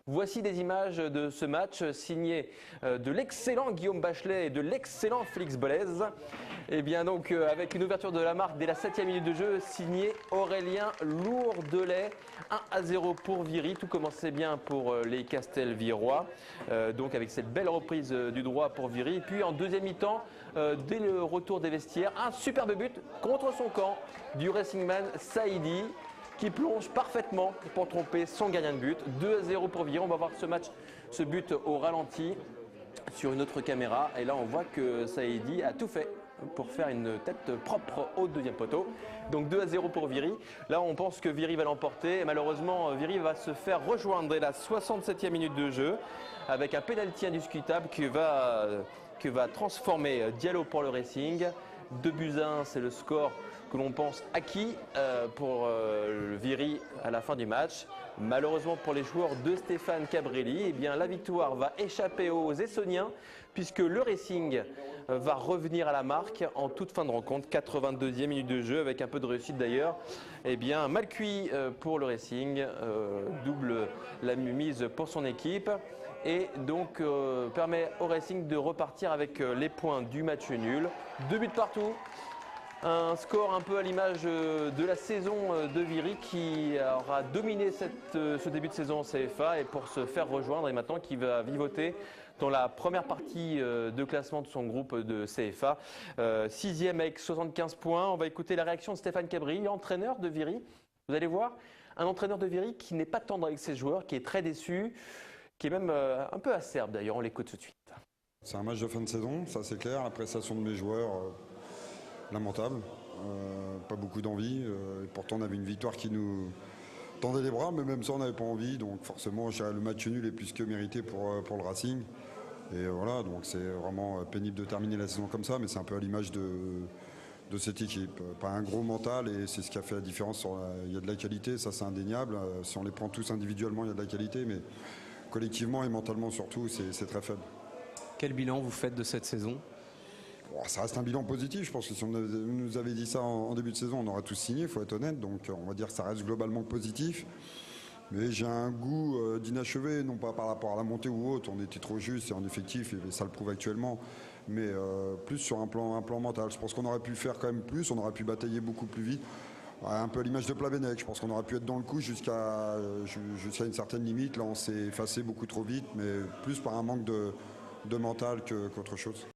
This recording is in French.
Voici des images de ce match signé de l'excellent Guillaume Bachelet et de l'excellent Félix Bolez. Et bien donc avec une ouverture de la marque dès la 7e minute de jeu, signé Aurélien Lourdelet. 1-0 pour Viry. Tout commençait bien pour les Castelvirois. Donc avec cette belle reprise du droit pour Viry. Et puis en deuxième mi-temps, dès le retour des vestiaires, un superbe but contre son camp du Racing Man Saïdi, qui plonge parfaitement pour tromper son gardien de but. 2-0 pour Viry. On va voir ce but au ralenti sur une autre caméra. Et là, on voit que Saïdi a tout fait pour faire une tête propre au deuxième poteau. Donc 2-0 pour Viry. Là, on pense que Viry va l'emporter. Malheureusement, Viry va se faire rejoindre dès la 67e minute de jeu avec un pénalty indiscutable que va transformer Diallo pour le Racing. 2-1, c'est le score que l'on pense acquis pour le Viry à la fin du match. Malheureusement pour les joueurs de Stéphane Cabrelli, eh bien, la victoire va échapper aux Essonniens puisque le Racing va revenir à la marque en toute fin de rencontre. 82e minute de jeu avec un peu de réussite d'ailleurs. Eh bien, mal cuit pour le Racing, double la mise pour son équipe. Et donc permet au Racing de repartir avec les points du match nul. 2 buts partout. Un score un peu à l'image de la saison de Viry qui aura dominé ce début de saison en CFA et pour se faire rejoindre et maintenant qui va vivoter dans la première partie de classement de son groupe de CFA. 6e avec 75 points. On va écouter la réaction de Stéphane Cabrelli, entraîneur de Viry. Vous allez voir, un entraîneur de Viry qui n'est pas tendre avec ses joueurs, qui est très déçu, qui est même un peu acerbe d'ailleurs. On l'écoute tout de suite. C'est un match de fin de saison, ça c'est clair. La prestation de mes joueurs, lamentable. Pas beaucoup d'envie. Et pourtant on avait une victoire qui nous tendait les bras, mais même ça on n'avait pas envie. Donc forcément le match nul est plus que mérité pour le Racing. Et voilà, donc c'est vraiment pénible de terminer la saison comme ça, mais c'est un peu à l'image de cette équipe. Pas un gros mental et c'est ce qui a fait la différence. Il y a de la qualité, ça c'est indéniable. Si on les prend tous individuellement, il y a de la qualité, mais collectivement et mentalement surtout, c'est très faible. Quel bilan vous faites de cette saison ? Bon, ça reste un bilan positif. Je pense que si on nous avait dit ça en début de saison, on aurait tous signé, il faut être honnête. Donc on va dire que ça reste globalement positif. Mais j'ai un goût d'inachevé, non pas par rapport à la montée ou autre. On était trop juste et en effectif, et ça le prouve actuellement. Mais plus sur un plan mental. Je pense qu'on aurait pu faire quand même plus, on aurait pu batailler beaucoup plus vite. Un peu à l'image de Plavenec, je pense qu'on aurait pu être dans le coup jusqu'à une certaine limite. Là, on s'est effacé beaucoup trop vite, mais plus par un manque de mental qu'autre chose.